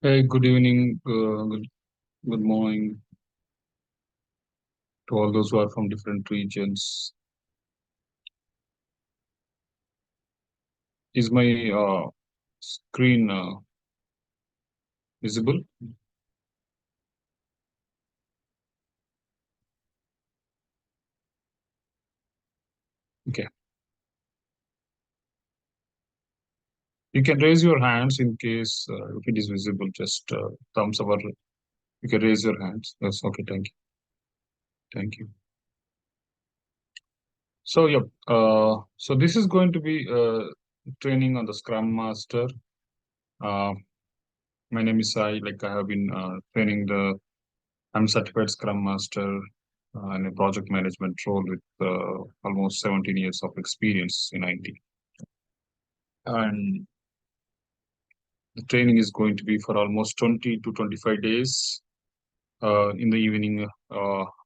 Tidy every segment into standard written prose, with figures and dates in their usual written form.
Hey, good evening, good morning to all those who are from different regions. Is my screen visible? Okay. You can raise your hands in case if it is visible, just thumbs up or you can raise your hands. That's okay. Thank you. Thank you. So, yep. So this is going to be training on the Scrum Master. Uh, my name is Sai. Like I have been training I'm certified Scrum Master in a project management role with almost 17 years of experience in IT. And the training is going to be for almost 20 to 25 days in the evening,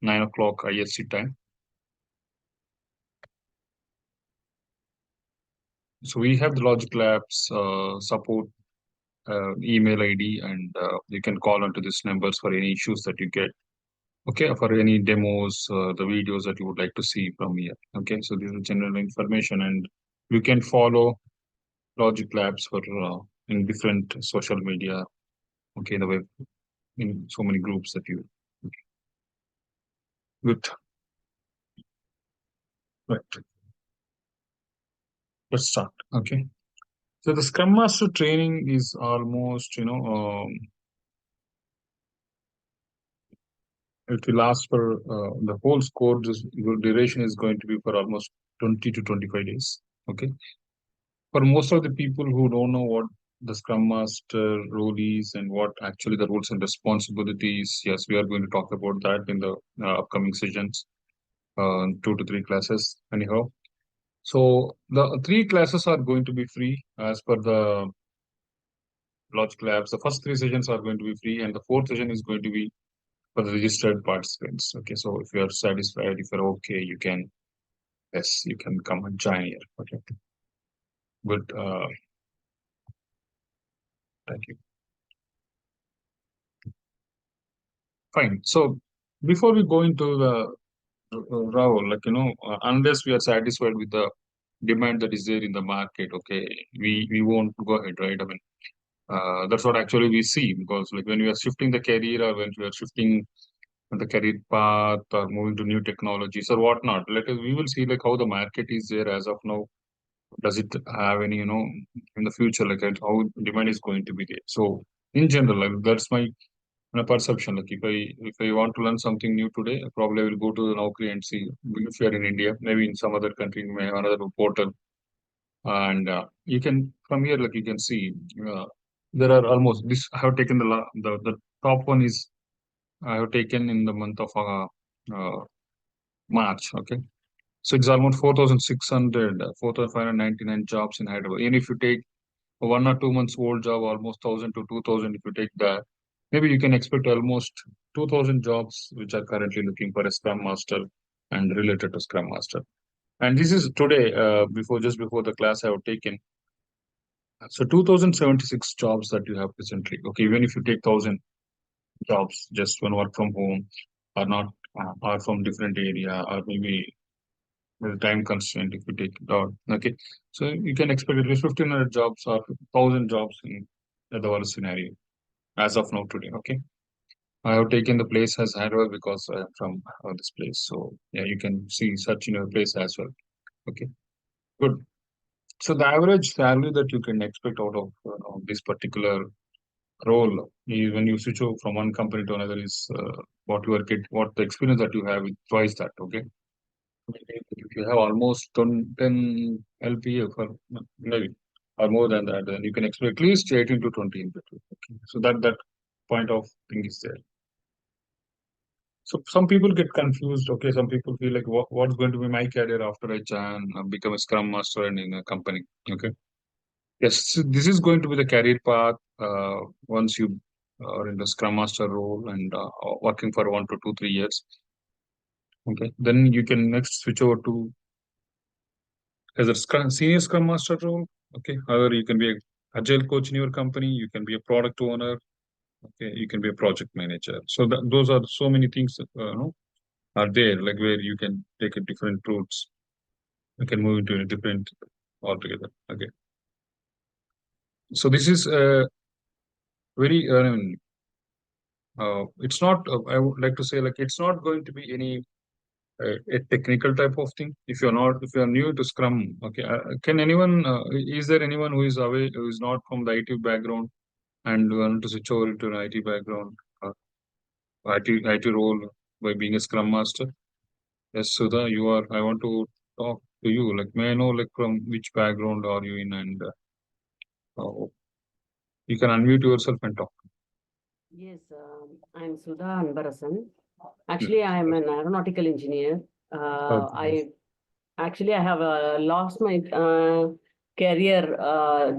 9 o'clock IST time. So we have the Logic Labs support email ID, and you can call onto these numbers for any issues that you get. Okay, for any demos, the videos that you would like to see from here. Okay, so this is general information, and you can follow Logic Labs for in different social media. Okay, the web in so many groups that you. Good. Right. Let's start. Okay. So the Scrum Master training is almost, it will last for the whole duration is going to be for almost 20 to 25 days. Okay. For most of the people who don't know what the Scrum Master role is and what actually the roles and responsibilities, yes, we are going to talk about that in the upcoming sessions, 2 to 3 classes, anyhow. So the 3 classes are going to be free as per the Logic Labs. The first 3 sessions are going to be free, and the fourth session is going to be for the registered participants. Okay, so if you are satisfied, if you're okay, you can, yes, you can come and join here. Okay, good. Thank you. Fine. So before we go into the Rahul, unless we are satisfied with the demand that is there in the market, okay, we won't go ahead, right? I mean, that's what actually we see because like when we are shifting the career or when we are shifting the career path or moving to new technologies or whatnot, we will see like how the market is there as of now. Does it have any, in the future, like how demand is going to be there? So in general, like that's my perception. Like if I want to learn something new today, probably I will go to the Naukri and see if you are in India, maybe in some other country, may have another portal, and you can from here like you can see there are almost this. I have taken the top one is I have taken in the month of March. Okay, so it's almost 4,600, 4,599 jobs in Hyderabad. And if you take 1 or 2 months old job, almost 1,000 to 2,000, if you take that, maybe you can expect almost 2,000 jobs which are currently looking for a Scrum Master and related to Scrum Master. And this is today, just before the class I have taken. So 2,076 jobs that you have presently. Okay, even if you take 1,000 jobs, just one work from home, or not, are from different area, or maybe with time constraint if you take it out. Okay, so you can expect at least 1,500 jobs or 1,000 jobs in the worst scenario as of now today. Okay, I have taken the place as Hyderabad because I am from this place. So yeah, you can see such in your place as well. Okay, good. So the average salary that you can expect out of this particular role when you switch over from one company to another is what the experience that you have is twice that. Okay, if you have almost 10 LPA for maybe or more than that, then you can expect at least 18 to 20 in between. Okay, so that point of thing is there. So some people get confused. Okay, some people feel like what's going to be my career after I join, become a Scrum Master and in a company. Okay, yes, so this is going to be the career path once you are in the Scrum Master role and working for 1 to 2, 3 years. Okay, then you can next switch over to as a senior Scrum Master role. Okay, however, you can be a agile coach in your company. You can be a product owner. Okay, you can be a project manager. So those are so many things are there, like where you can take a different routes. You can move into a different altogether. Okay, so this is very. It's not. I would like to say, like, it's not going to be any a technical type of thing. If you're new to Scrum, okay, can anyone? Is there anyone who is away, who is not from the IT background and want to switch over into an IT background, IT role by being a Scrum Master? Yes, Sudha, you are. I want to talk to you. Like, may I know, like, from which background are you in, and you can unmute yourself and talk. Yes, I'm Sudha Anbarasan. Yeah. Actually, I'm an aeronautical engineer. Okay. I have lost my career.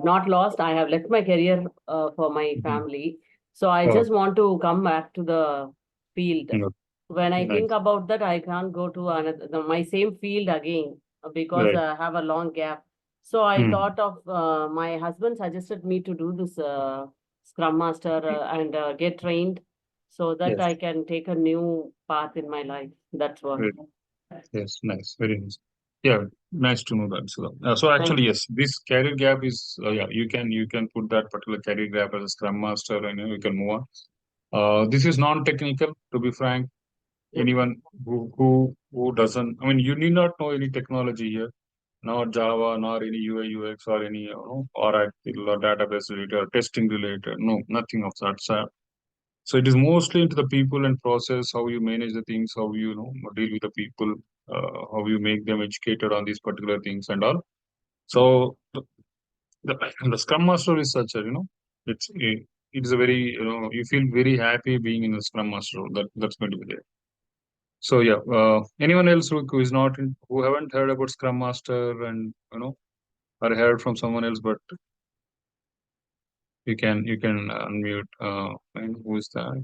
Not lost. I have left my career for my Mhm. family. So I Oh, just want to come back to the field. no, When I think nice. about that, I can't go to my same field again because Right. I have a long gap. So I Hmm. thought of my husband suggested me to do this Scrum Master and get trained so that Yes. I can take a new path in my life. That's what. Very, yes. Nice. Very nice. Yeah. Nice to know that. So Thank actually, you. yes, this career gap is yeah. You can put that particular career gap as a Scrum Master, and you can move on. This is non-technical. To be frank, Okay. anyone who doesn't, I mean, you need not know any technology here, not Java, nor any UI UX or any Oracle or database related or testing related. No, nothing of that. So it is mostly into the people and process, how you manage the things, how deal with the people, how you make them educated on these particular things and all. So the, the Scrum Master is such a it is a very you feel very happy being in the Scrum Master role. That's going to be there. So yeah, anyone else who is not who haven't heard about Scrum Master and or heard from someone else, but you can unmute. And who is that?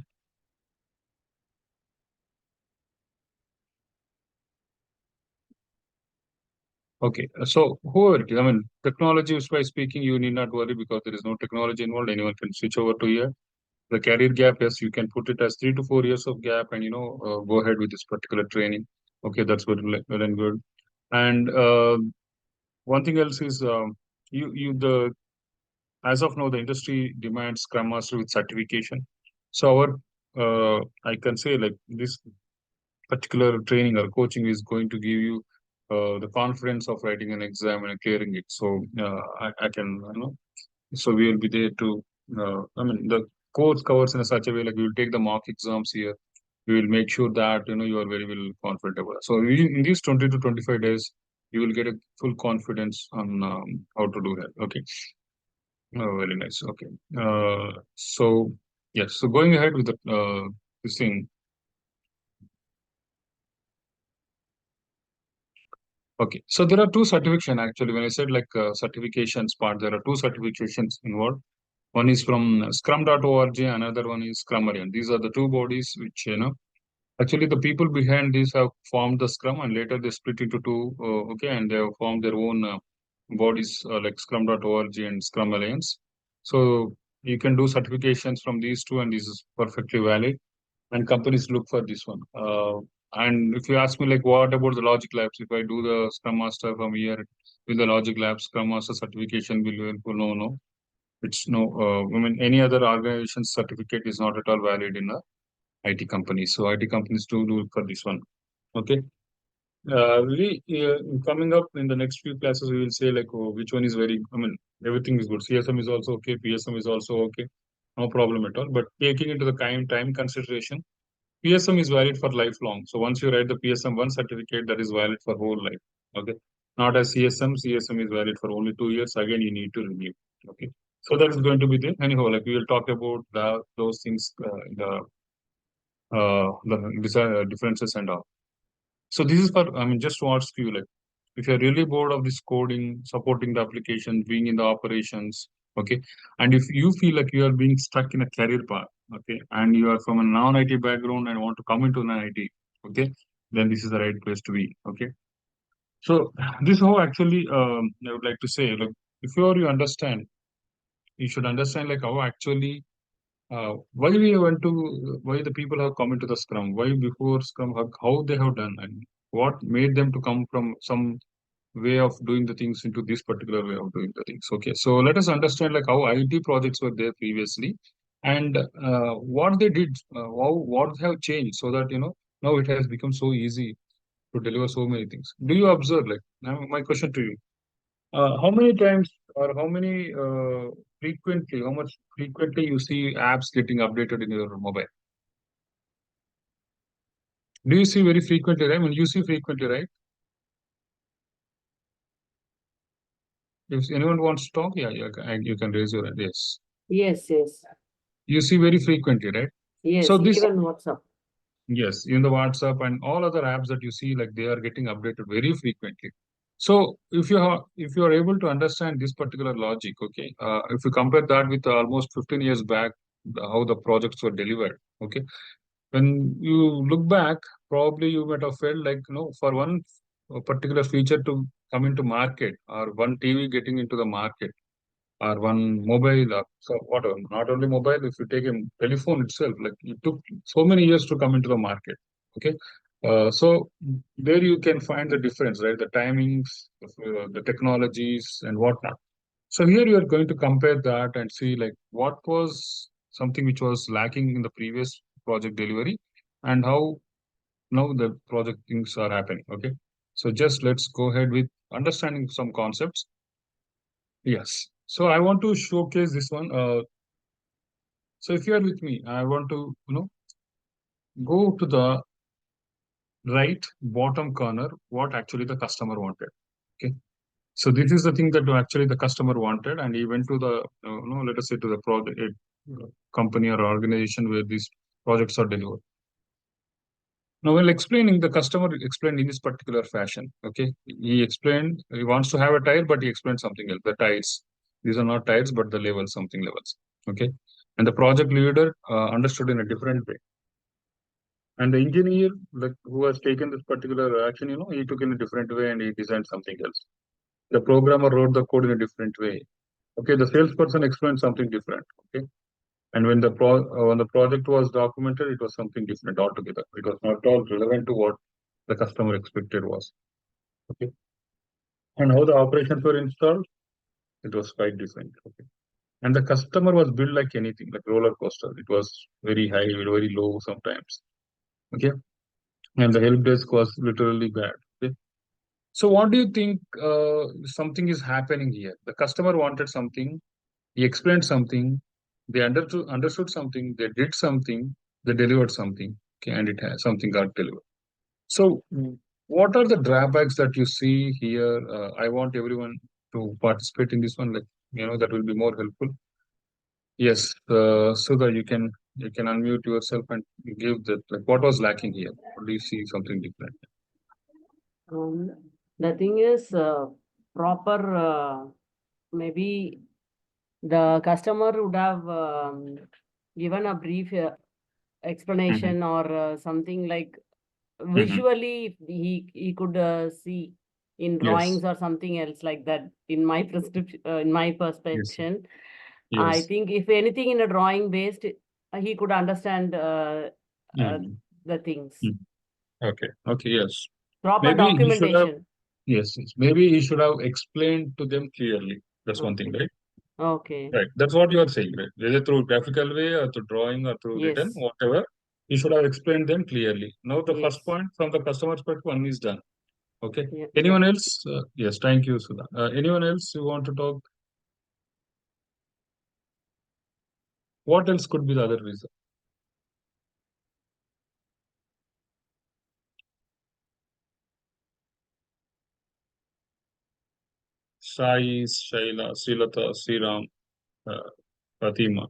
Okay, so whoever it is, I mean, technology by speaking, you need not worry because there is no technology involved. Anyone can switch over to here. The career gap, yes, you can put it as 3 to 4 years of gap, and go ahead with this particular training. Okay, that's good, well and good. And one thing else is you the as of now the industry demands Scrum Master with certification. So our I can say like this particular training or coaching is going to give you the confidence of writing an exam and clearing it. So I can, so we will be there to, I mean, the course covers in a such a way like we will take the mock exams here. We will make sure that, you are very well comfortable. So in these 20 to 25 days, you will get a full confidence on how to do that. Okay. Oh, very nice. Okay. So, yes. So going ahead with the, this thing. Okay, so there are two certification actually. When I said like certifications part, there are two certifications involved. One is from Scrum.org, another one is Scrummarian. These are the two bodies which actually the people behind this have formed the Scrum, and later they split into two. Okay, and they have formed their own bodies like Scrum.org and Scrum Alliance. So you can do certifications from these two, and this is perfectly valid. And companies look for this one. And if you ask me, like, what about the Logic Labs? If I do the Scrum Master from here with the Logic Labs Scrum Master certification, will you? No, no, it's no. I mean, any other organization's certificate is not at all valid in a IT company. So IT companies do look for this one. Okay. Coming up in the next few classes, we will say like which one is very. I mean, everything is good. CSM is also okay. PSM is also okay. No problem at all. But taking into the time consideration, PSM is valid for lifelong. So once you write the PSM one certificate, that is valid for whole life. Okay. Not as CSM. CSM is valid for only 2 years. Again, you need to renew. Okay. So that is going to be there. Anyhow, like we will talk about those things, the differences and all. So this is for, I mean, just to ask you, like, if you're really bored of this coding, supporting the application, being in the operations, okay, and if you feel like you are being stuck in a career path, okay, and you are from a non-IT background and want to come into an IT, okay, then this is the right place to be, okay. So this is how actually I would like to say, like, if you understand, you should understand like how actually why we went to why the people have come into the Scrum? Why before Scrum? How they have done and what made them to come from some way of doing the things into this particular way of doing the things. Okay, so let us understand like how IT projects were there previously and what they did, how what have changed so that now it has become so easy to deliver so many things. Do you observe like now my question to you? How many times or how many frequently, how much frequently you see apps getting updated in your mobile? Do you see very frequently, right? I mean, you see frequently, right? If anyone wants to talk, yeah, you can raise your hand. Yes. Yes, yes, You see very frequently, right? So yes. this, Even WhatsApp. yes, in the WhatsApp and all other apps that you see, like they are getting updated very frequently. So if you are able to understand this particular logic, okay, if you compare that with almost 15 years back, how the projects were delivered, okay, when you look back, probably you might have felt like, for one particular feature to come into market or one TV getting into the market or one mobile or so whatever, not only mobile, if you take a telephone itself, like it took so many years to come into the market. Okay. So there you can find the difference, right? The timings, the technologies and whatnot. So here you are going to compare that and see like what was something which was lacking in the previous project delivery and how now the project things are happening. Okay. So just let's go ahead with understanding some concepts. Yes. So I want to showcase this one. So if you are with me, I want to, go to the right bottom corner, what actually the customer wanted. Okay. So this is the thing that actually the customer wanted, and he went to the, let us say to the project company or organization where these projects are delivered. Now, while explaining, the customer explained in this particular fashion. Okay, he explained he wants to have a tire, but he explained something else. The tires, these are not tires, but the levels, something levels. Okay, and the project leader understood in a different way, and the engineer, like who has taken this particular action, he took in a different way and he designed something else. The programmer wrote the code in a different way. Okay, the salesperson explained something different. Okay, and when the project was documented, it was something different altogether. It was not all relevant to what the customer expected was. Okay, and how the operations were installed, it was quite different. Okay, and the customer was built like anything, like roller coaster. It was very high, very low sometimes. Okay, and the help desk was literally bad. Okay, so what do you think? Something is happening here. The customer wanted something. He explained something. They understood something. They did something. They delivered something. Okay, and it has something got delivered. So, what are the drawbacks that you see here? I want everyone to participate in this one. Like that will be more helpful. Yes, so that you can unmute yourself and give that. Like, what was lacking here? Or do you see something different? Um, the thing is, proper, maybe the customer would have given a brief Hmm. explanation or something like Hmm. visually he could see in Yes. drawings or something else like that in my prescription in my Yes. perception. I Yes. think if anything in a drawing based, he could understand uh, Hmm. the things. Hmm. Okay. Okay. Yes. Proper Maybe he should have. documentation. Yes. Yes. Maybe he should have explained to them clearly. That's one thing, Okay. right? Okay. Right. That's what you are saying, right? Whether through graphical way or through drawing or through written, Yes. whatever, you should have explained them clearly. Now, the first Yes. point from the customer perspective, one is done. Okay. Yeah. Yeah. Anyone else? Yes. Thank you, Sudha. Anyone else you want to talk? What else could be the other reason? Sai, Shaila, Srilata, Sriram, uh, Fatima.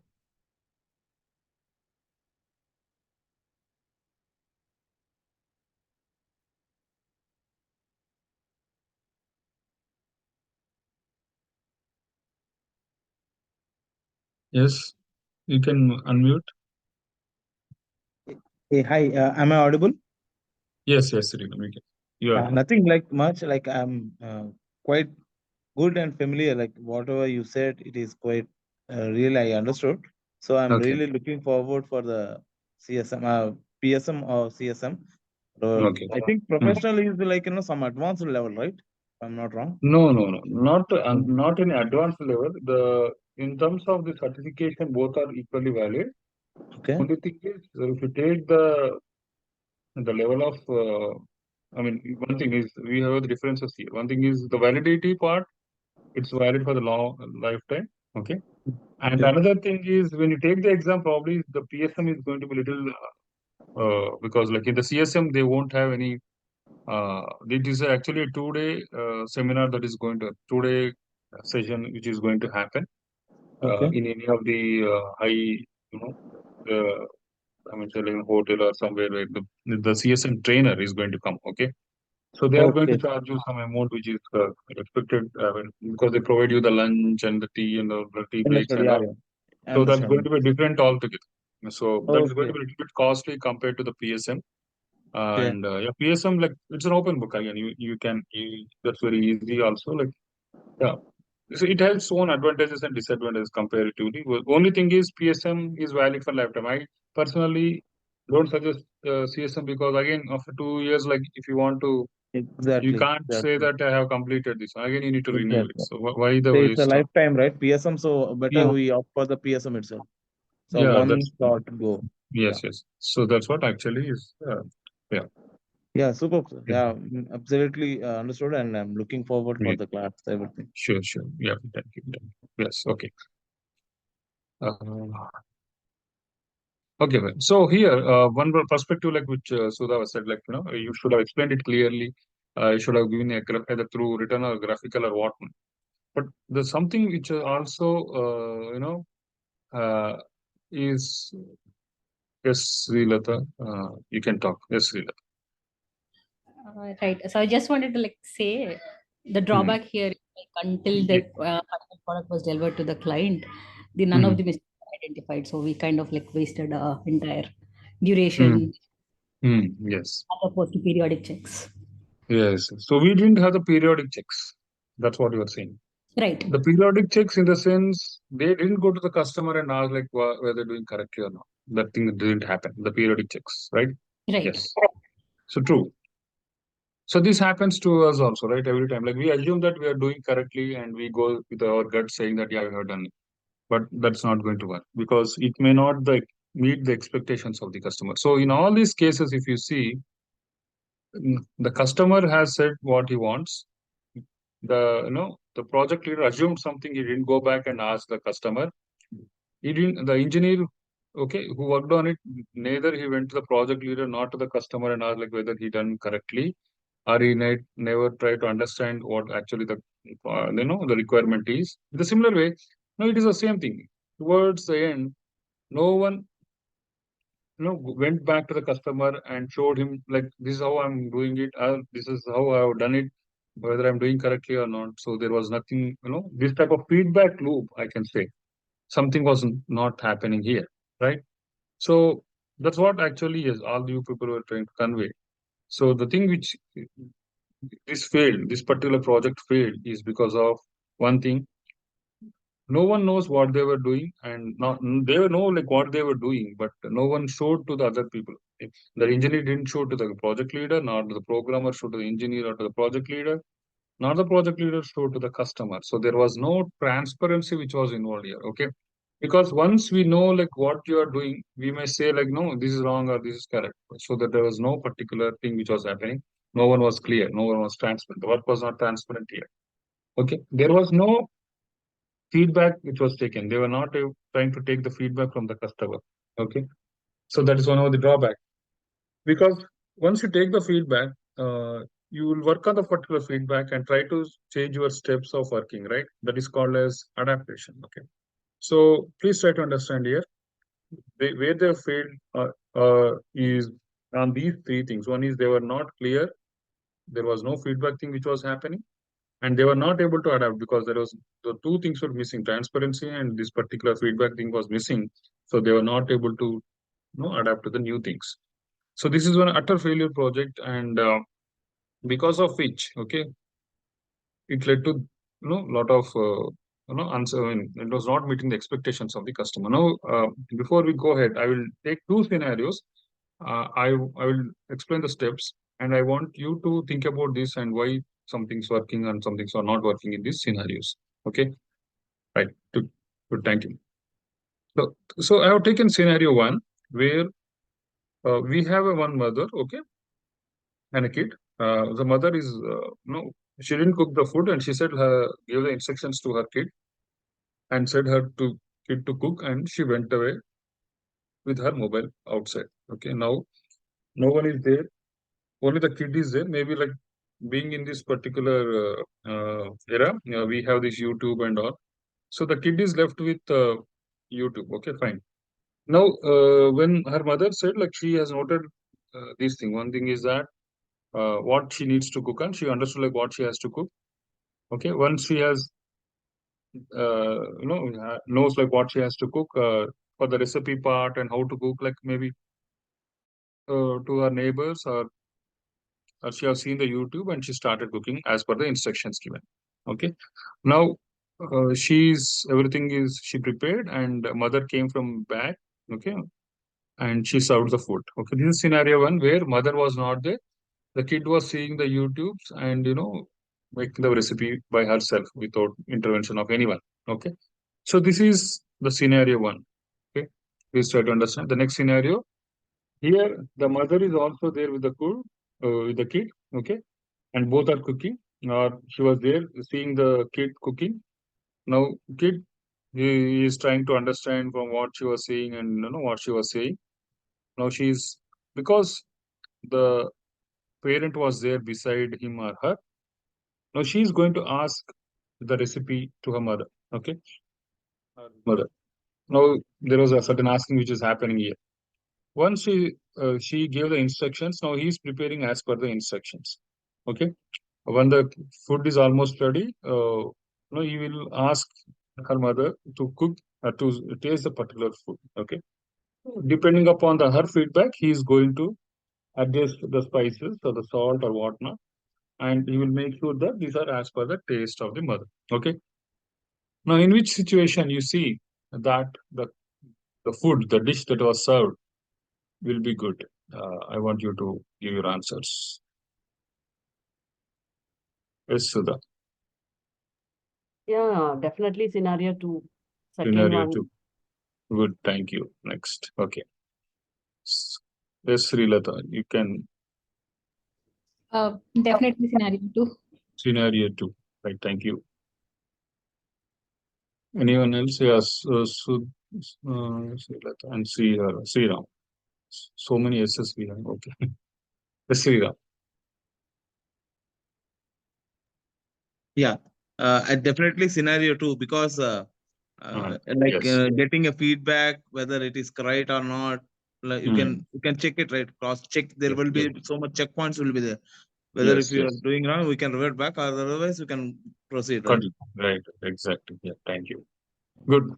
Yes. You can unmute. Hey, hi. Am I audible? Yes. Yes, Sriram. You are. Nothing like much. Like I'm quite good and familiar. Like whatever you said, it is quite real. I understood. So I'm Okay. really looking forward for the CSM, PSM or CSM. Okay. I think Hmm. professional is like some advanced level, right? If I'm not wrong. No, no, no, Mm. not in advanced level. The in terms of the certification, both are equally valid. Okay. Only thing is, if you take the level of, I mean, one thing is we have the differences here. One thing is the validity part; it's valid for the long lifetime. Okay, and Okay. another thing is when you take the exam, probably the PSM is going to be little because like in the CSM they won't have any. It is actually a 2 day seminar that is going to 2 day session which is going to happen Okay. in any of the high, uh, I mean, say like a hotel or somewhere where the CSM trainer is going to come. Okay, so they are going to Okay. charge you some amount which is expected because they provide you the lunch and the tea and the tea breaks Understood. and Yeah. all. Yeah. I So that's going understand. to be different altogether. So that is going to Okay. be a little bit costly compared to the PSM. Okay. And yeah, PSM like it's an open book again. That's very easy also. Like yeah, so it has its own advantages and disadvantages comparatively. Only thing is PSM is valid for lifetime. I personally don't suggest CSM because again after 2 years, like if you want to, you Exactly. can't say Exactly. that I have completed this. Again, you need to renew it. Exactly. So why the Say it's a waste of? lifetime, right? PSM. So better Yeah, we opt for the PSM itself. So yeah, one that's shot go. Yeah. yes, yes. So that's what actually is. Yeah, Yeah. Super. Sir. yeah, Yeah. Absolutely understood. And I'm looking forward for yeah. the class. Everything. Sure, sure. Yeah, thank you. Thank you. Yes, okay. Uh, okay, well, so here, one more perspective like which Sudha was said, like, you should have explained it clearly. You should have given either through written or graphical or what. But there's something which also, uh, is, yes, Srilata, you can talk. Yes, Srilata. Right. So I just wanted to like say the Hmm. drawback here is like until Yeah. that final product was delivered to the client, the none of Hmm. the mistakes were identified. So we kind of like wasted entire Hmm. duration Hmm. Yes. as opposed to periodic checks. Yes. So we didn't have the periodic checks. That's what you are saying. Right. The periodic checks, in the sense, they didn't go to the customer and ask like whether they're doing correctly or not. That thing didn't happen. The periodic checks, right? Right. Yes. So true. So this happens to us also, right? Every time, like we assume that we are doing correctly, and we go with our gut saying that yeah, we have done it. But that's not going to work because it may not meet the expectations of the customer. So in all these cases, if you see, the customer has said what he wants. The project leader assumed something. He didn't go back and ask the customer. He didn't. The engineer, okay, who worked on it, neither he went to the project leader, not to the customer, and asked like whether he done correctly, or he never tried to understand what actually the requirement is. In the similar way, no, it is the same thing. Towards the end, no one went back to the customer and showed him like this is how I'm doing it, this is how I've done it, whether I'm doing correctly or not. So there was nothing, this type of feedback loop, I can say something was not happening here, right? So that's what actually is all you people were trying to convey. So the thing which this particular project failed is because of one thing. No one knows what they were doing, and not they know like what they were doing, but no one showed to the other people. The engineer didn't show to the project leader, nor the programmer showed to the engineer or to the project leader, nor the project leader showed to the customer. So there was no transparency which was involved here. Okay, because once we know like what you are doing, we may say like no, this is wrong or this is correct. So that there was no particular thing which was happening. No one was clear. No one was transparent. The work was not transparent here. Okay, there was no feedback which was taken. They were not trying to take the feedback from the customer. Okay, so that is one of the drawback. Because once you take the feedback, you will work on the particular feedback and try to change your steps of working. Right, that is called as adaptation. Okay, so please try to understand here. Where they failed is on these three things. One is they were not clear. There was no feedback thing which was happening, and they were not able to adapt because there was the two things were missing: transparency and this particular feedback thing was missing. So they were not able to adapt to the new things. So this is one utter failure project, and because of which, okay, it led to lot of answer. I mean, it was not meeting the expectations of the customer. Now, before we go ahead, I will take two scenarios. I will explain the steps, and I want you to think about this and why something's working and some things are not working in these scenarios. Okay, right. Good. Good. Thank you. So I have taken scenario one where we have a one mother, okay, and a kid. The mother is no, she didn't cook the food, and she said gave the instructions to her kid and said her to kid to cook, and she went away with her mobile outside. Okay, now no one is there, only the kid is there. Maybe like being in this particular era, we have this YouTube and all. So the kid is left with YouTube. Okay, fine. Now, when her mother said, like, she has noted this thing. One thing is that what she needs to cook, and she understood like what she has to cook. Okay, once she has knows like what she has to cook for the recipe part and how to cook, like maybe to her neighbors, or she has seen the YouTube and she started cooking as per the instructions given. Okay, now she's everything is she prepared, and mother came from back. Okay, and she served the food. Okay, this is scenario one where mother was not there. The kid was seeing the YouTubes and making the recipe by herself without intervention of anyone. Okay, so this is the scenario one. Okay, please try to understand the next scenario. Here, the mother is also there with the kid. Okay, and both are cooking. Or she was there seeing the kid cooking. Now, kid he is trying to understand from what she was saying and what she was saying. Now she's because the parent was there beside him or her. Now she is going to ask the recipe to her mother. Okay, her mother. Now there was a certain asking which is happening here. Once she gave the instructions, now he is preparing as per the instructions. Okay, when the food is almost ready, he will ask her mother to cook to taste the particular food. Okay, depending upon her feedback, he is going to adjust the spices or the salt or whatnot, and he will make sure that these are as per the taste of the mother. Okay. Now, in which situation you see that the food, the dish that was served will be good? I want you to give your answers. Yes, Sudha. Yeah, definitely scenario two. Second Scenario one. two. Good. Thank you. Next. Okay. Yes, Srilata, you can. Definitely scenario two. Scenario two. Right. Thank you. Anyone else? Yes. Srilata and Sriram. So many S's we have. Okay. Yes, Sriram. Yeah, definitely scenario two, because Yes. getting a feedback whether it is correct or not, like you can check it, right? Cross check. There Yes, will yes, be so much checkpoints will be there. Whether if yes, you are yes. doing wrong, we can revert back, or otherwise we can proceed, right? Correct. Right. Exactly. Yeah. Thank you. Good.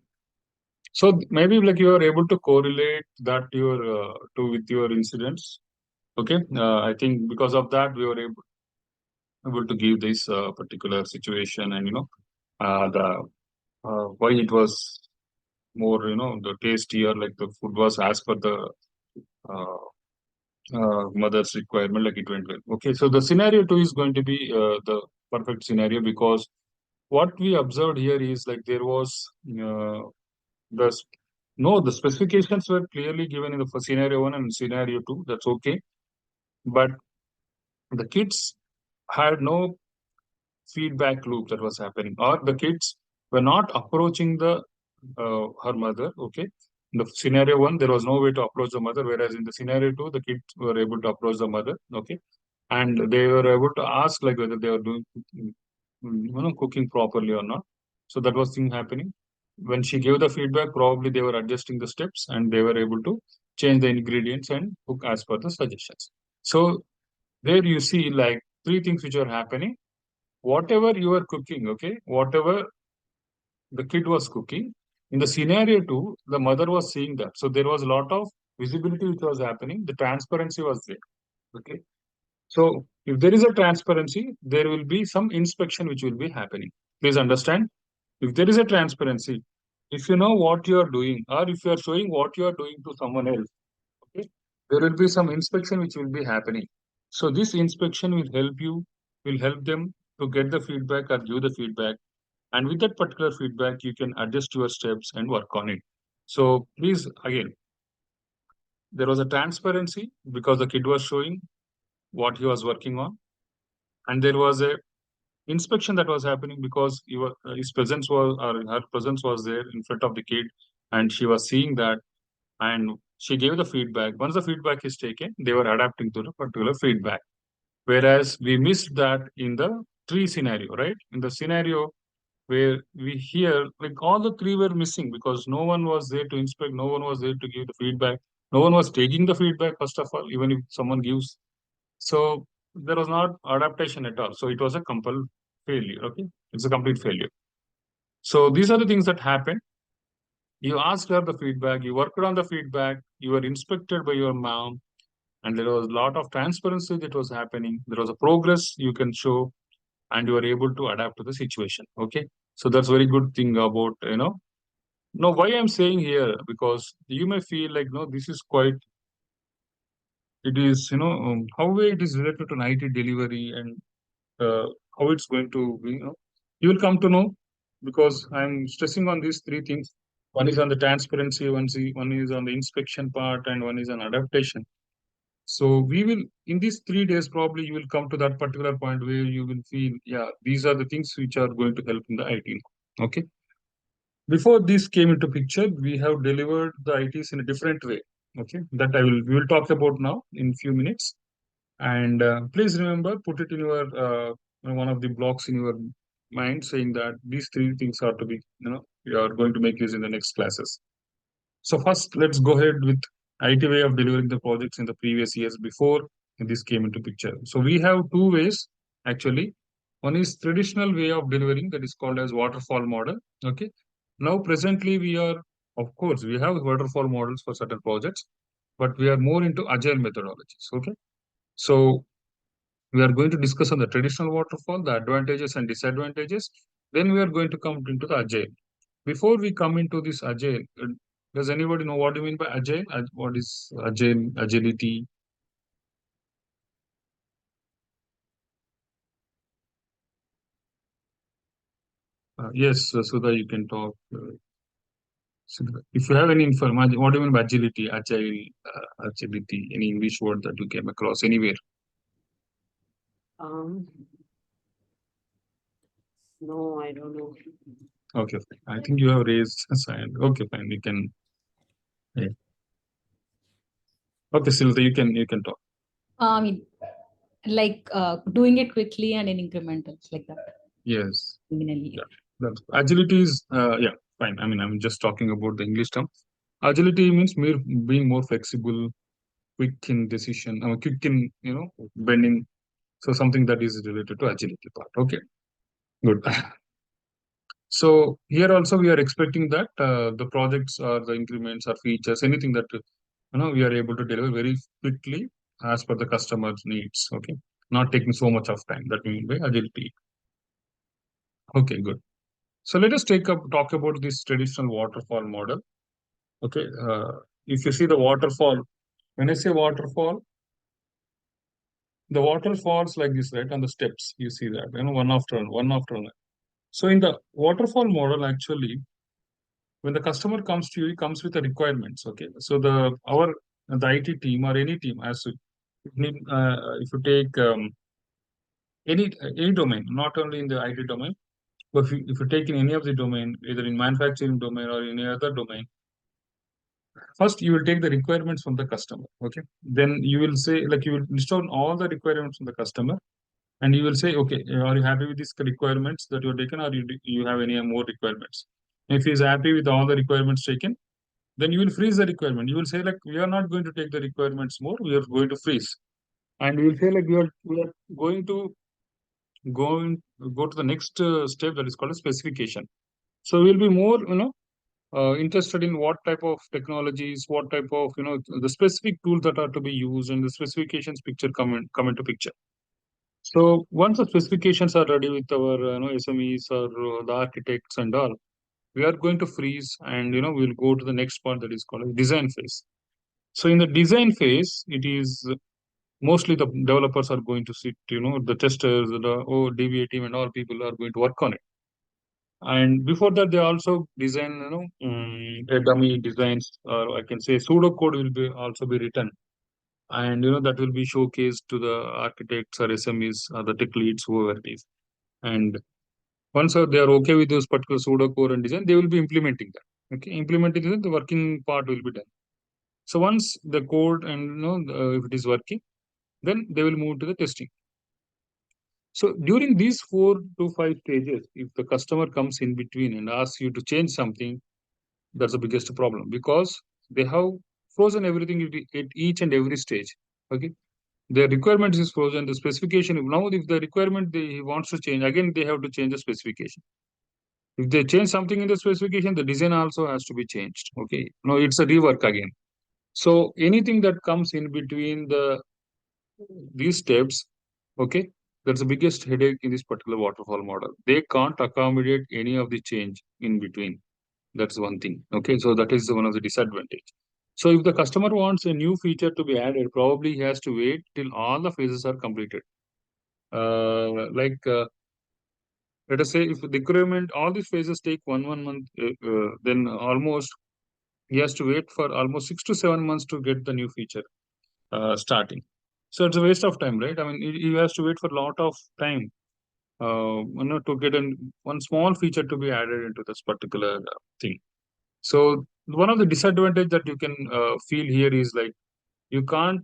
So maybe like you are able to correlate that your to with your incidents. Okay. I think because of that we were able to give this particular situation, and the why it was more the tastier, like the food was as per the uh, mother's requirement, like it went well. Okay. So the scenario two is going to be the perfect scenario, because what we observed here is like there was the no, the specifications were clearly given in the first scenario one and scenario two. That's okay, but the kids had no feedback loop that was happening, or the kids were not approaching the her mother. Okay, in the scenario one, there was no way to approach the mother, whereas in the scenario two, the kids were able to approach the mother. Okay, and they were able to ask like whether they were doing cooking properly or not. So that was thing happening. When she gave the feedback, probably they were adjusting the steps and they were able to change the ingredients and cook as per the suggestions. So there you see like three things which are happening. Whatever you are cooking, okay, whatever the kid was cooking, in the scenario two, the mother was seeing that. So there was a lot of visibility which was happening. The transparency was there. Okay. So if there is a transparency, there will be some inspection which will be happening. Please understand. If there is a transparency, if you know what you are doing, or if you are showing what you are doing to someone else, okay, there will be some inspection which will be happening. So this inspection will help you, will help them to get the feedback or give the feedback. And with that particular feedback, you can adjust your steps and work on it. So please, again, there was a transparency because the kid was showing what he was working on, and there was a inspection that was happening because his presence was or her presence was there in front of the kid, and she was seeing that, and she gave the feedback. Once the feedback is taken, they were adapting to the particular feedback. Whereas we missed that in the tree scenario, right? In the scenario where we hear like all the three were missing because no one was there to inspect, no one was there to give the feedback, no one was taking the feedback, first of all, even if someone gives. So there was not adaptation at all. So it was a complete failure. Okay. It's a complete failure. So these are the things that happen. You asked her the feedback, you worked on the feedback, you were inspected by your mom, and there was a lot of transparency that was happening. There was a progress you can show, and you are able to adapt to the situation. Okay. So that's very good thing about, no, why I'm saying here, because you may feel like, no, this is quite, it is, how it is related to an IT delivery and how it's going to be, you will come to know because I'm stressing on these three things. One is on the transparency, one is on the inspection part, and one is on adaptation. So we will, in these 3 days, probably you will come to that particular point where you will feel, yeah, these are the things which are going to help in the IT. Okay. Before this came into picture, we have delivered the ITs in a different way. Okay, that we will talk about now in few minutes. And please remember, put it in your one of the blocks in your mind, saying that these three things are to be, you are going to make use in the next classes. So first, let's go ahead with IT way of delivering the projects in the previous years before this came into picture. So we have two ways actually. One is traditional way of delivering that is called as waterfall model. Okay. Now presently we are, of course, we have waterfall models for certain projects, but we are more into agile methodologies. Okay. So we are going to discuss on the traditional waterfall, the advantages and disadvantages. Then we are going to come into the agile. Before we come into this agile, does anybody know what do you mean by agile? What is agile, agility? Yes, Sudha, you can talk. Sudha. If you have any information, what do you mean by agility, agile, agility, any English word that you came across anywhere? Um, no, I don't know. Okay, fine. I think you have raised a sign. Okay, fine. You can. Yeah. Okay, Silda, you can talk. mean, like doing it quickly and in incrementals like that. Yes. Beginnerly. Yeah. That's agility is yeah, fine. I mean, I'm just talking about the English term. Agility means mere being more flexible, quick in decision, quick in bending. So something that is related to agility part. Okay, good. So here also we are expecting that the projects or the increments or features, anything that we are able to deliver very quickly as per the customer's needs. Okay, not taking so much of time. That means by agility. Okay, good. So let us talk about this traditional waterfall model. Okay, if you see the waterfall, when I say waterfall, the water falls like this, right? On the steps, you see that, one after one, one after one. So in the waterfall model, actually, when the customer comes to you, he comes with the requirements. Okay, so the IT team or any team has to if you take any domain, not only in the IT domain, but if you take in any of the domain, either in manufacturing domain or any other domain, first you will take the requirements from the customer. Okay, then you will say, like, you will list down all the requirements from the customer, and you will say, okay, are you happy with these requirements that you're taken, or you have any more requirements? If he is happy with all the requirements taken, then you will freeze the requirement. You will say, like, we are not going to take the requirements more, we are going to freeze. And we will say, like, we are going to go to the next step, that is called a specification. So we'll be more interested in what type of technologies, what type of the specific tools that are to be used, and the specifications picture come into picture. So once the specifications are ready with our SMEs or the architects and all, we are going to freeze and we'll go to the next part that is called design phase. So in the design phase, it is mostly the developers are going to sit, the testers, the DBA team and all people are going to work on it. And before that, they also design, a dummy designs, or I can say pseudo code will be also be written, and that will be showcased to the architects or SMEs or the tech leads, whoever it is. And once they are okay with those particular pseudo code and design, they will be implementing that. Okay, implementing it, the working part will be done. So once the code and if it is working, then they will move to the testing. So during these 4 to 5 stages, if the customer comes in between and asks you to change something, that's the biggest problem, because they have frozen everything at each and every stage. Okay, their requirement is frozen. The specification now, if the requirement he wants to change again, they have to change the specification. If they change something in the specification, the design also has to be changed. Okay, no, it's a rework again. So anything that comes in between these steps, okay, that's the biggest headache in this particular waterfall model. They can't accommodate any of the change in between. That's one thing. Okay, so that is one of the disadvantage. So if the customer wants a new feature to be added, probably he has to wait till all the phases are completed. Let us say if the requirement, all these phases take one month, then almost he has to wait for almost 6 to 7 months to get the new feature starting. So it's a waste of time, right? I mean, he has to wait for a lot of time, to get one small feature to be added into this particular thing. So one of the disadvantage that you can feel here is like you can't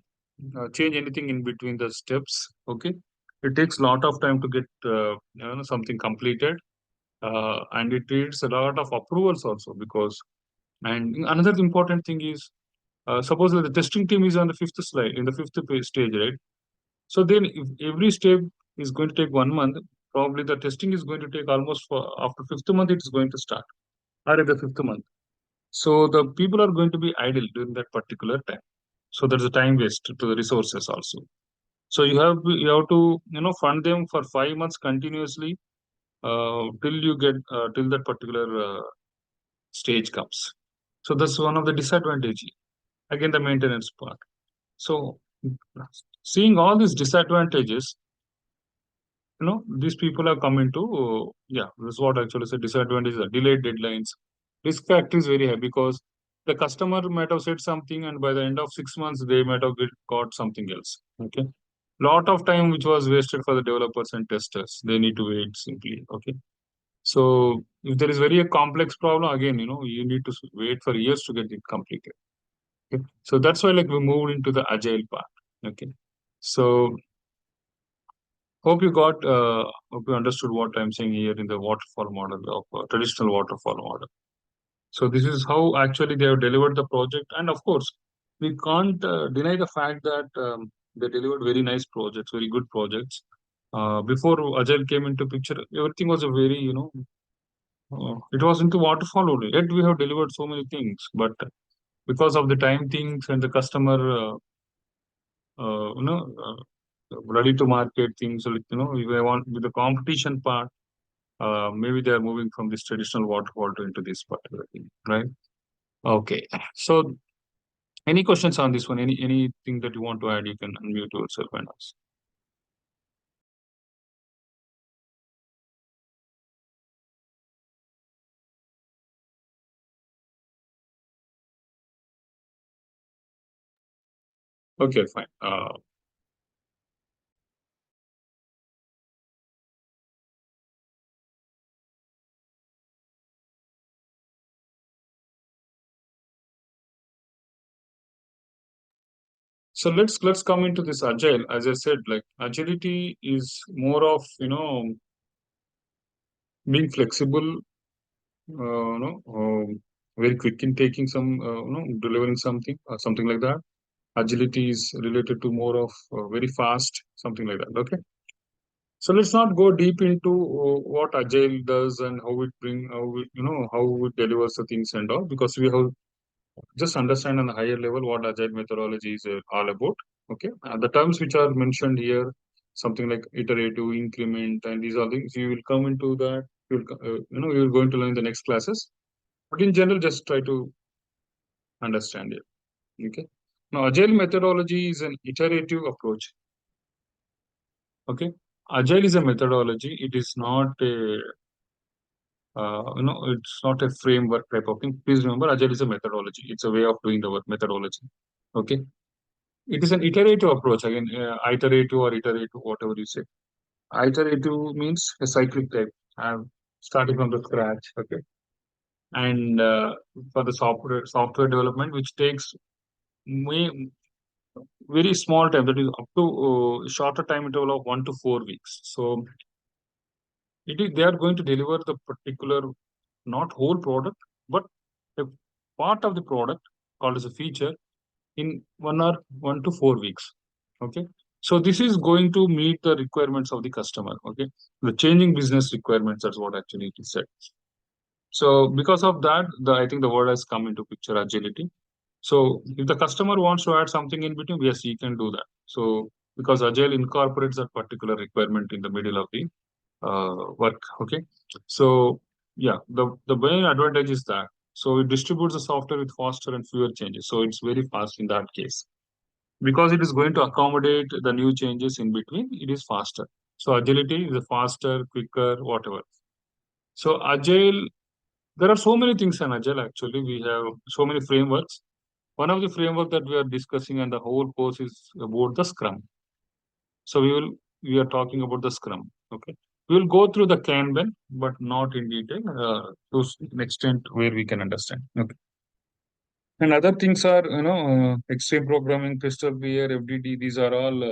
change anything in between the steps. Okay, it takes a lot of time to get something completed, and it needs a lot of approvals also, because and another important thing is, suppose that the testing team is on the fifth slide in the stage, right? So then if every step is going to take 1 month, probably the testing is going to take almost for after fifth month it is going to start, or at the fifth month. So the people are going to be idle during that particular time. So there's a time waste to the resources also. So you have to fund them for 5 months continuously, till you get till that particular stage comes. So that's one of the disadvantage. Again, the maintenance part. So seeing all these disadvantages, these people have come into, yeah, that's what actually is a disadvantage, the delayed deadlines. Risk factor is very high, because the customer might have said something and by the end of 6 months they might have got something else. Okay, lot of time which was wasted for the developers and testers, they need to wait simply. Okay, so if there is very a complex problem, again, you need to wait for years to get it completed. Okay, so that's why like we moved into the agile part. Okay, so hope you understood what I'm saying here in the waterfall model of traditional waterfall model. So this is how actually they have delivered the project, and of course, we can't deny the fact that they delivered very nice projects, very good projects. Before Agile came into picture, everything was a very it was into waterfall only. Yet we have delivered so many things, but because of the time things and the customer, uh, you know. Ready to market things, like, if they want with the competition part, maybe they are moving from this traditional waterfall to into this particular thing, right? Okay. So any questions on this one? Anything that you want to add, you can unmute yourself and ask. Okay, fine. So let's come into this agile. As I said, like agility is more of being flexible, very quick in taking some, delivering something, something like that. Agility is related to more of very fast, something like that. Okay. So let's not go deep into what agile does and how it delivers the things and all, because we have just understand on a higher level what agile methodology is all about. Okay, the terms which are mentioned here, something like iterative, increment, and these are things you will come into that. You are going to learn in the next classes. But in general, just try to understand it. Okay. Now, agile methodology is an iterative approach. Okay. Agile is a methodology. It is not a it's not a framework type of thing. Please remember, agile is a methodology. It's a way of doing the work, methodology. Okay. It is an iterative approach. Again, iterative or iterative, whatever you say. Iterative means a cyclic type, starting from the scratch. Okay. And for the software development, which takes may, very small time, that is up to shorter time interval of 1 to 4 weeks. So they are going to deliver the particular, not whole product, but a part of the product called as a feature in 1 to 4 weeks. Okay. So this is going to meet the requirements of the customer. Okay. The changing business requirements, that's what actually it is said. So because of that, I think the word has come into picture, agility. So if the customer wants to add something in between, yes, he can do that. So because agile incorporates that particular requirement in the middle of the work. Okay. So yeah, the main advantage is that. So it distributes the software with faster and fewer changes. So it's very fast in that case. Because it is going to accommodate the new changes in between, it is faster. So agility is a faster, quicker, whatever. So agile, there are so many things in agile actually. We have so many frameworks. One of the framework that we are discussing and the whole course is about the Scrum. So we are talking about the Scrum. Okay. We will go through the Kanban, but not in detail, to an extent where we can understand. Okay. And other things are, extreme programming, crystal beer, FDD. These are all,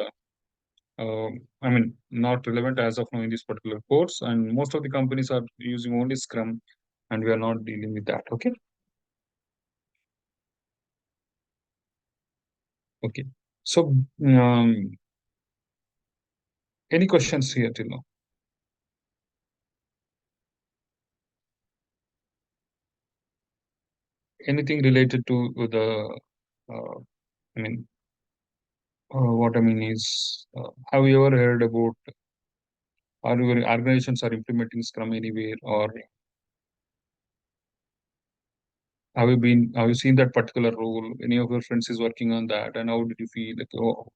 I mean, not relevant as of now in this particular course. And most of the companies are using only Scrum, and we are not dealing with that. Okay. Okay. So, any questions here till now? Anything related to the, I mean, what I mean is, have you ever heard about, are your organizations are implementing Scrum anywhere, or have you seen that particular role? Any of your friends is working on that, and how did you feel? Like, oh,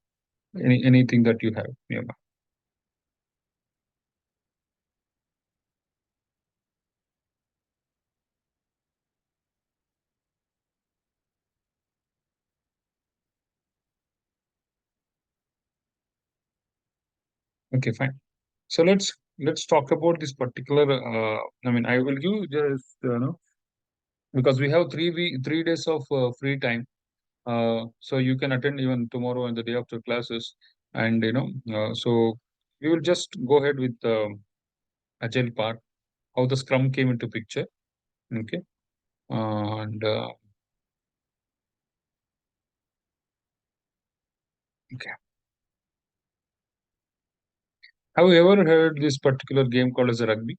anything that you have? Yeah. Okay, fine. So let's talk about this particular. I mean, I will give just because we have 3 days of free time. So you can attend even tomorrow and the day after classes, and so we will just go ahead with the agile part, how the Scrum came into picture. Okay, and okay. Have you ever heard this particular game called as a rugby?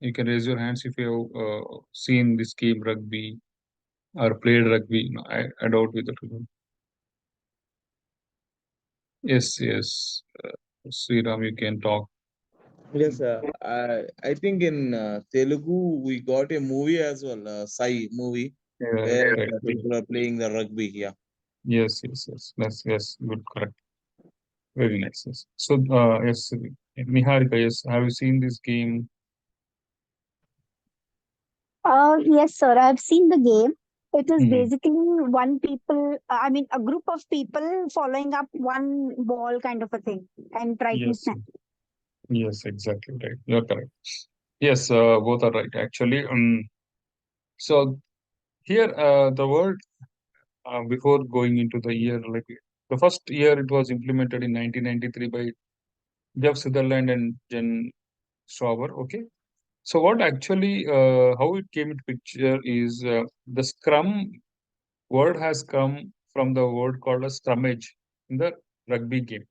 You can raise your hands if you have seen this game rugby or played rugby. No, I doubt with it. Yes, yes. Sriram, you can talk. Yes, I think in Telugu we got a movie as well, Sai movie, Yeah, where right. the people are playing the rugby. Yeah. Yes, yes, yes. Yes, good, correct. Very nice. Yes. So, yes, Niharika, yes. Have you seen this game? Yes, sir. I've seen the game. It is Hmm. basically a group of people following up one ball kind of a thing and try to Yes, snap. yes, exactly right. You're correct. Yes, both are right. Actually, so here, the word before going into the year, like the first year it was implemented in 1993 by Jeff Sutherland and Jen Stauber. Okay. So what actually, how it came into picture is the Scrum word has come from the word called a scrummage in the rugby game.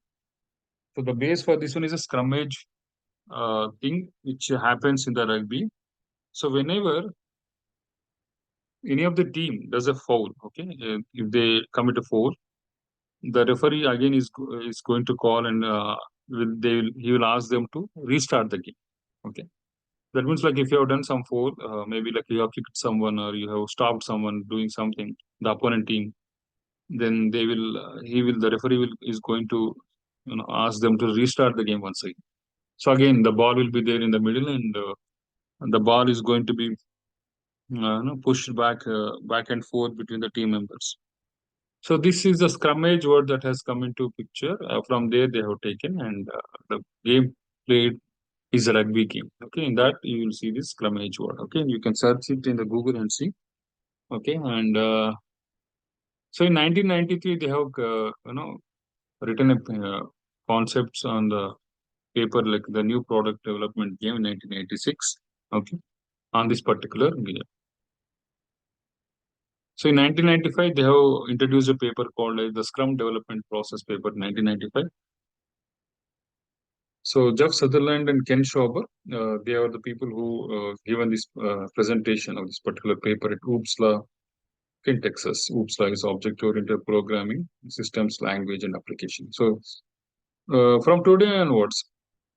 So the base for this one is a scrummage thing which happens in the rugby. So whenever any of the team does a foul, okay, if they commit a foul, the referee again is going to call and he will ask them to restart the game. Okay, that means like if you have done some foul, maybe like you have kicked someone or you have stopped someone doing something, the opponent team, then the referee is going to ask them to restart the game once again. So again, the ball will be there in the middle, and the ball is going to be pushed back and forth between the team members. So this is the scrummage word that has come into picture. From there, they have taken, and the game played is a rugby game. Okay, in that you will see this scrummage word. Okay, and you can search it in the Google and see. Okay, and so in 1993 they have written a concepts on the paper like the new product development game in 1986. Okay, on this particular game. So in 1995 they have introduced a paper called the Scrum Development Process Paper 1995. So Jeff Sutherland and Ken Schauber, they are the people who given this presentation of this particular paper at UPSLA in Texas. UPSLA is Object-Oriented Programming Systems, Language, and Application. So from today onwards,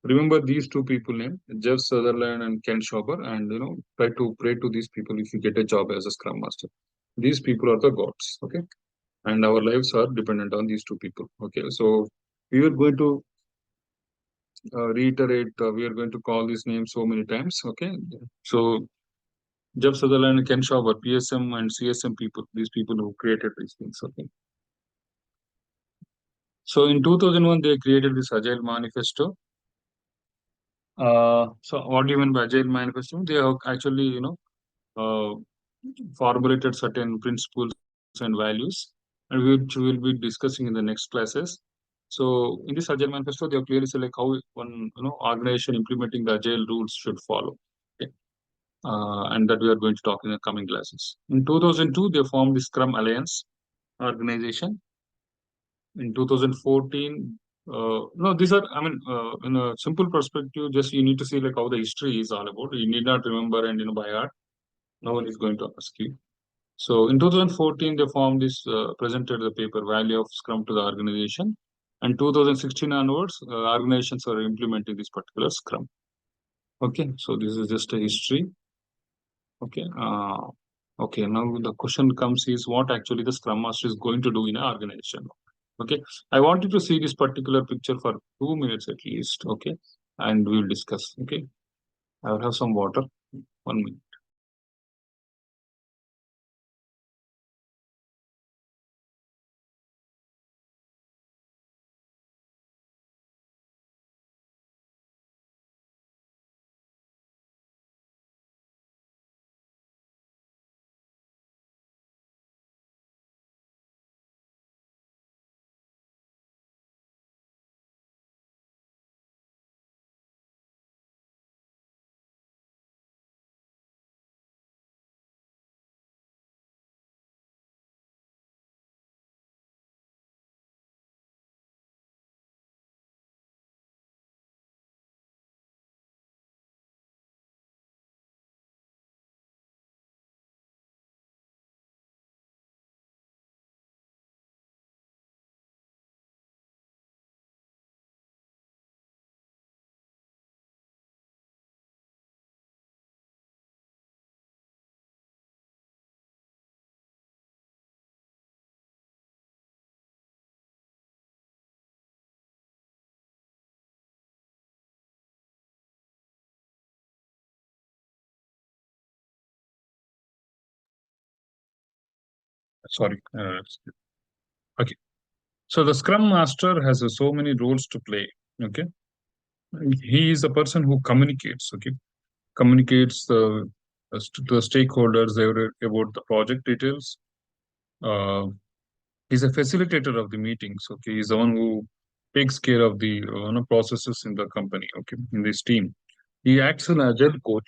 remember these two people name, Jeff Sutherland and Ken Schauber, and try to pray to these people if you get a job as a Scrum Master. These people are the gods, okay? And our lives are dependent on these two people, okay? So we are going to reiterate, we are going to call these names so many times, okay? So Jeff Sutherland and Ken Schauber, PSM and CSM people, these people who created these things, okay? So in 2001, they created this Agile Manifesto. So what do you mean by Agile Manifesto? They have actually, uh, formulated certain principles and values, and which we will be discussing in the next classes. So in this Agile Manifesto, they have clearly said like how one organization implementing the Agile rules should follow. Okay. And that we are going to talk in the coming classes. In 2002, they formed the Scrum Alliance organization. In 2014, no, these are, I mean, in a simple perspective, just you need to see like how the history is all about. You need not remember and by heart. No one is going to ask you. So in 2014, they formed this, presented the paper Value of Scrum to the organization. And 2016 onwards, organizations are implementing this particular Scrum. Okay, so this is just a history. Okay, okay. Now the question comes is what actually the Scrum Master is going to do in an organization. Okay, I want you to see this particular picture for 2 minutes at least. Okay, and we will discuss. Okay, I will have some water. 1 minute. Sorry. Okay. So the Scrum Master has so many roles to play. Okay, he is the person who communicates. Okay, communicates to the stakeholders about the project details. He's a facilitator of the meetings. Okay, he's the one who takes care of the processes in the company. Okay, in this team, he acts as an agile coach.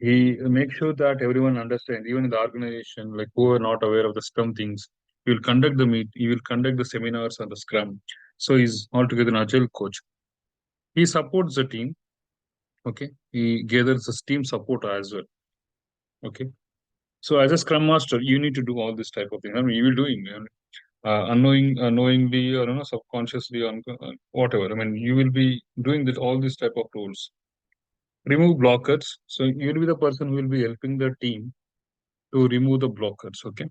He makes sure that everyone understands, even in the organization, like who are not aware of the Scrum things. He will conduct the meet. He will conduct the seminars on the Scrum. So he's altogether an agile coach. He supports the team. Okay, he gathers the team support as well. Okay, so as a Scrum Master, you need to do all this type of thing. I mean, you will doing. knowingly or subconsciously, whatever. I mean, you will be doing this all these type of roles. Remove blockers. So you will be the person who will be helping the team to remove the blockers. Okay.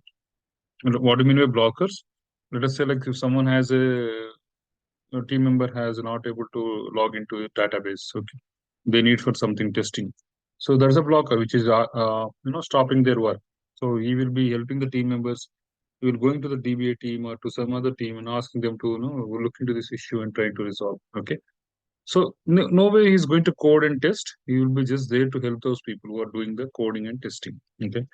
What do you mean by blockers? Let us say, like, if someone has a team member has not able to log into a database. Okay. They need for something testing. So there's a blocker which is stopping their work. So he will be helping the team members. He will going to the DBA team or to some other team and asking them to look into this issue and try to resolve. Okay. So no way he's going to code and test. He will be just there to help those people who are doing the coding and testing. Okay.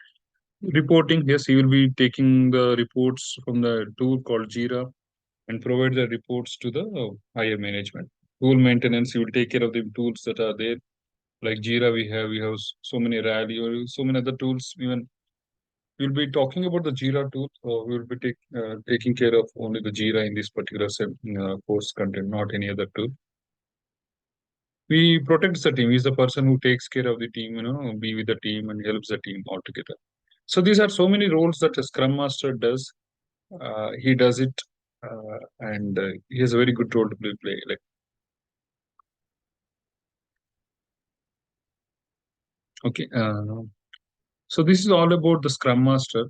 Reporting, yes, he will be taking the reports from the tool called Jira and provide the reports to the higher management. Tool maintenance, he will take care of the tools that are there. Like Jira, we have so many Rally or so many other tools. Even we'll be talking about the Jira tool, or we'll be taking care of only the Jira in this particular course content, not any other tool. We protect the team. He's the person who takes care of the team, be with the team and helps the team altogether. So these are so many roles that a Scrum Master does. He does it, and he has a very good role to play. Like, okay, so this is all about the Scrum Master.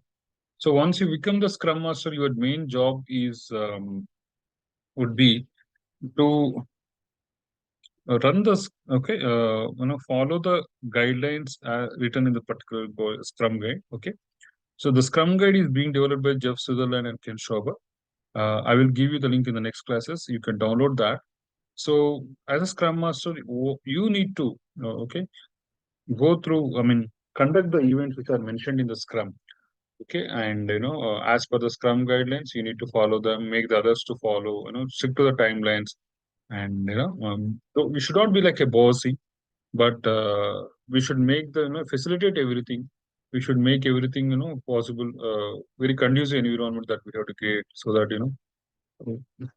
So once you become the Scrum Master, your main job is would be to run this. Okay, follow the guidelines written in the particular Scrum guide. Okay, so the Scrum guide is being developed by Jeff Sutherland and Ken Schauber. I will give you the link in the next classes. You can download that. So as a Scrum Master, you need to go through. I mean, conduct the events which are mentioned in the Scrum. Okay, and as per the Scrum guidelines, you need to follow them. Make the others to follow. Stick to the timelines, and so we should not be like a bossy, but we should make the facilitate everything. We should make everything possible. Very conducive environment that we have to create so that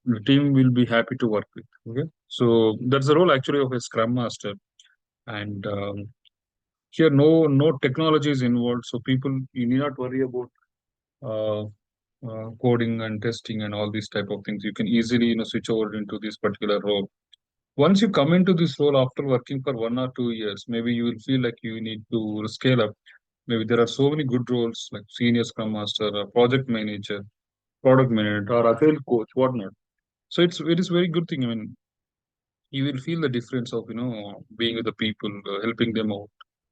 the team will be happy to work with. Okay, so that's the role actually of a Scrum Master, and here no technology is involved, so people you need not worry about uh, coding and testing and all these type of things. You can easily switch over into this particular role. Once you come into this role after working for 1 or 2 years, maybe you will feel like you need to scale up. Maybe there are so many good roles like senior Scrum Master, project manager, product manager, or agile coach, whatnot. So it is very good thing. I mean, you will feel the difference of being with the people, helping them out.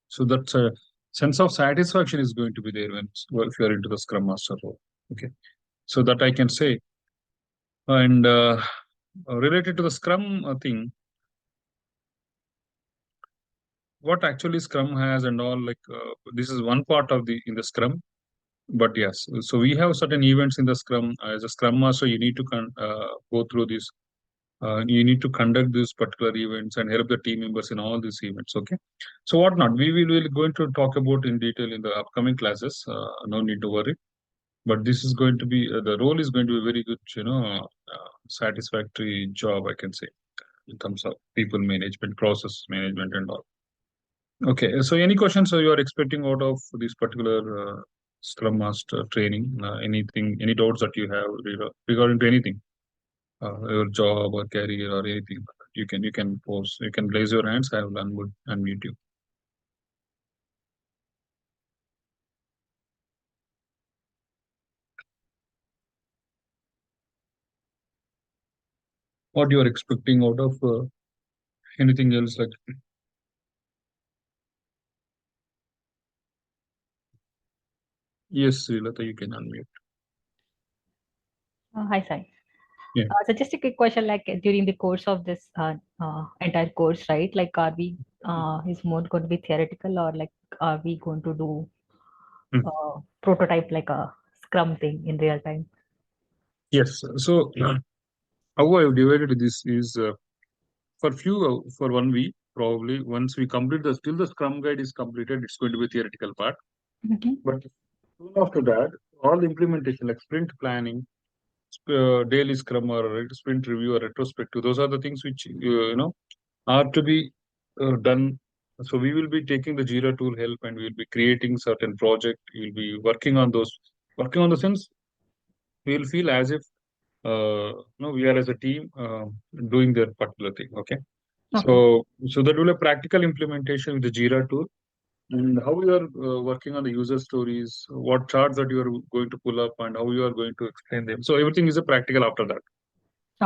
So that sense of satisfaction is going to be there if you are into the Scrum Master role. Okay, so that I can say. And related to the Scrum thing, what actually Scrum has and all, like this is one part of the in the Scrum. But yes, so we have certain events in the Scrum. As a Scrum Master, you need to go through this. You need to conduct these particular events and help the team members in all these events. Okay, so what not? We will going to talk about in detail in the upcoming classes. No need to worry. But this is going to be the role is going to be very good. Satisfactory job, I can say, in terms of people management, process management, and all. Okay, so any questions you are expecting out of this particular Scrum Master training? Anything, any doubts that you have regarding to anything, your job or career or anything? You can pose, you can raise your hands. I will unmute you. What you are expecting out of anything else? Like, yes, Srilata, you can unmute. Hi, Sai. Yeah. So just a quick question, like during the course of this entire course, right? Like, are we is more going to be theoretical, or like are we going to do Hmm. prototype like a Scrum thing in real time? Yes. So how I have divided this is for 1 week probably. Once we complete the Scrum guide is completed, it's going to be theoretical part. Mhm. But soon after that, all implementation like sprint planning, daily Scrum or sprint review or retrospective, those are the things which are to be done. So we will be taking the Jira tool help and we will be creating certain project. We will be working on those. Working on the sense we will feel as if we are as a team doing that particular thing. Okay. Okay. So that will a practical implementation with the Jira tool, and how you are working on the user stories, what charts that you are going to pull up, and how you are going to explain them. So everything is a practical after that.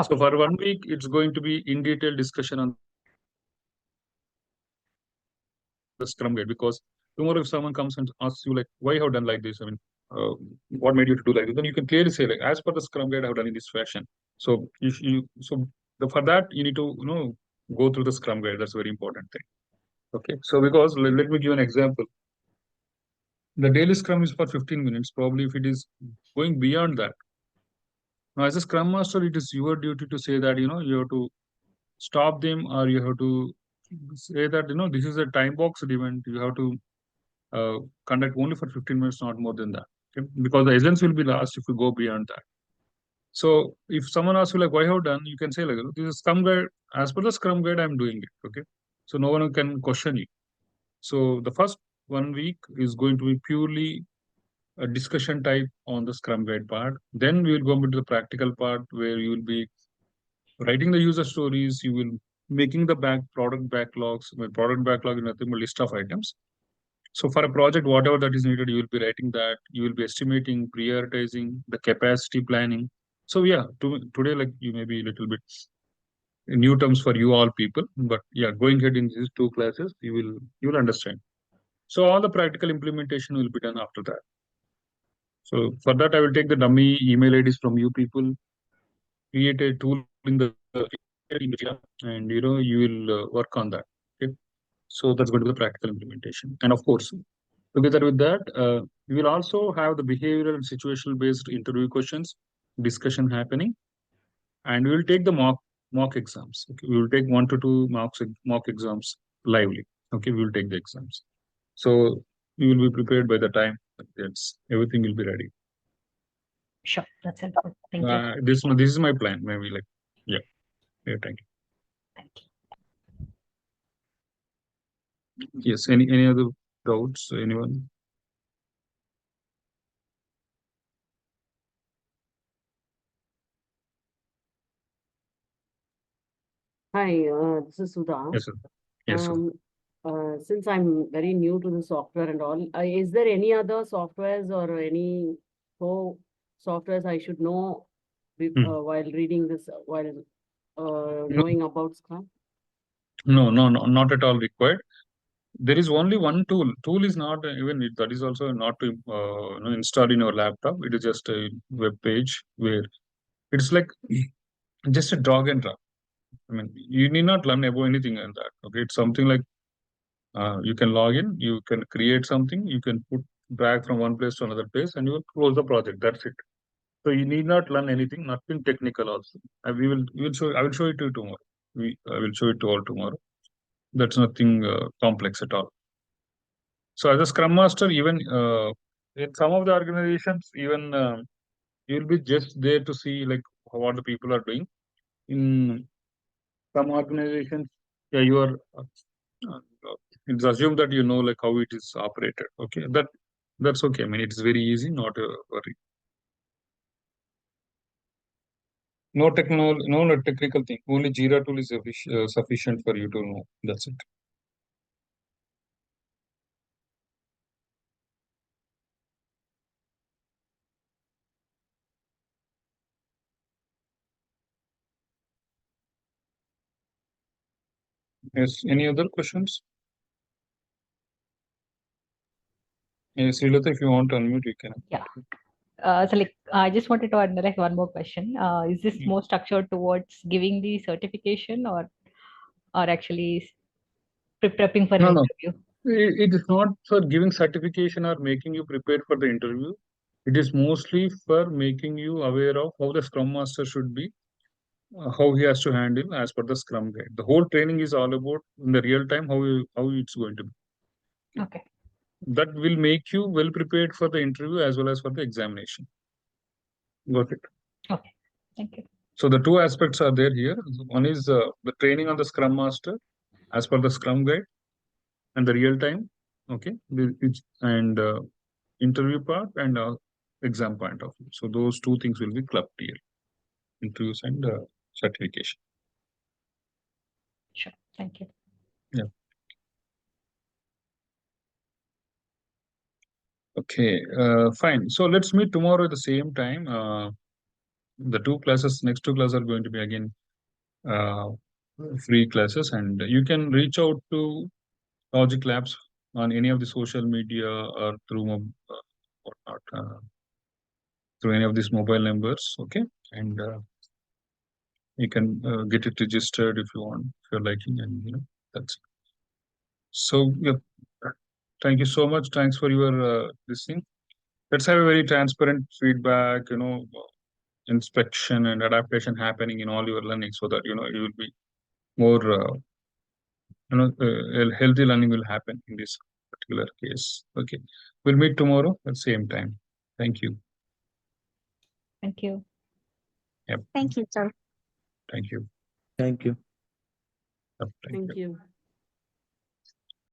So Okay. for 1 week, it's going to be in detail discussion on the Scrum Guide, because tomorrow if someone comes and asks you like, why you have done like this? I mean, what made you to do like this? Then you can clearly say like, as per the Scrum Guide, I have done in this fashion. So for that you need to go through the Scrum Guide. That's a very important thing. Okay, so because let me give an example. The daily Scrum is for 15 minutes. Probably if it is going beyond that, now as a Scrum Master, it is your duty to say that you have to stop them, or you have to say that this is a time boxed event. You have to conduct only for 15 minutes, not more than that. Okay? Because the essence will be lost if you go beyond that. So if someone asks you like, why have done, you can say like, this is Scrum Guide. As per the Scrum Guide, I'm doing it. Okay, so no one can question you. So the first 1 week is going to be purely a discussion type on the Scrum Guide part. Then we will go into the practical part where you will be writing the user stories. You will making the product backlogs. Well, product backlog is nothing but list of items. So for a project, whatever that is needed, you will be writing that. You will be estimating, prioritizing, the capacity planning. So yeah, today like you may be a little bit new terms for you all people, but yeah, going ahead in these two classes, you will understand. So all the practical implementation will be done after that. So for that, I will take the dummy email IDs from you people, create a tool in the Jira, and you will work on that. Okay. So that's going to be the practical implementation. And of course, together with that, we will also have the behavioral and situational based interview questions discussion happening, and we will take the mock exams. Okay. We will take 1 to 2 mock exams lively. Okay, we will take the exams. So we will be prepared by the time that's everything will be ready. Sure. That's helpful. Thank you. This is my plan. Maybe like yeah. Yeah, thank you. Thank you. Yes. Any other doubts? Anyone? Hi, this is Sudha. Yes, sir. Yes, sir. Since I'm very new to the software and all, is there any other softwares or any softwares I should know while reading this, while No, knowing about Scrum? no, not at all required. There is only one tool. Tool is not even that is also not to install in your laptop. It is just a web page where it's like just a drag and drop. I mean, you need not learn about anything in that. Okay, it's something like you can log in, you can create something, you can drag from one place to another place, and you will close the project. That's it. So you need not learn anything, nothing technical also. I will show it to you tomorrow. I will show it to all tomorrow. That's nothing complex at all. So as a Scrum Master, even in some of the organizations, even you'll be just there to see like what the people are doing. In some organizations, yeah, you are. Uh, it's assumed that you know like how it is operated. Okay, that's okay. I mean, it's very easy, not a worry. No technical thing. Only Jira tool is sufficient for you to know. That's it. Yes. Any other questions? Yes, Srilata, if you want to unmute, you can. Yeah. So like I just wanted to add like one more question. Is this more structured towards giving the certification or actually prepping for an No, no. interview? It is not for giving certification or making you prepared for the interview. It is mostly for making you aware of how the Scrum Master should be, how he has to handle as per the Scrum Guide. The whole training is all about in the real time how it's going to be. Okay. That will make you well prepared for the interview as well as for the examination. Got it. Okay. Thank you. So the two aspects are there here. One is the training on the Scrum Master as per the Scrum Guide and the real time. Okay, and interview part and exam point of view. So those two things will be clubbed here, interviews and certification. Sure. Thank you. Yeah. Okay, fine. So let's meet tomorrow at the same time. The next two classes are going to be again free classes, and you can reach out to Logic Labs on any of the social media or through whatnot, through any of these mobile numbers. Okay, and you can get it registered if you want, if you're liking, and that's it. So yeah, thank you so much. Thanks for your this thing. Let's have a very transparent feedback. Inspection and adaptation happening in all your learning, so that you will be more healthy learning will happen in this particular case. Okay, we'll meet tomorrow at the same time. Thank you. Thank you. Yep. Thank you, sir. Thank you. Thank you. Yep, thank you. Thank you.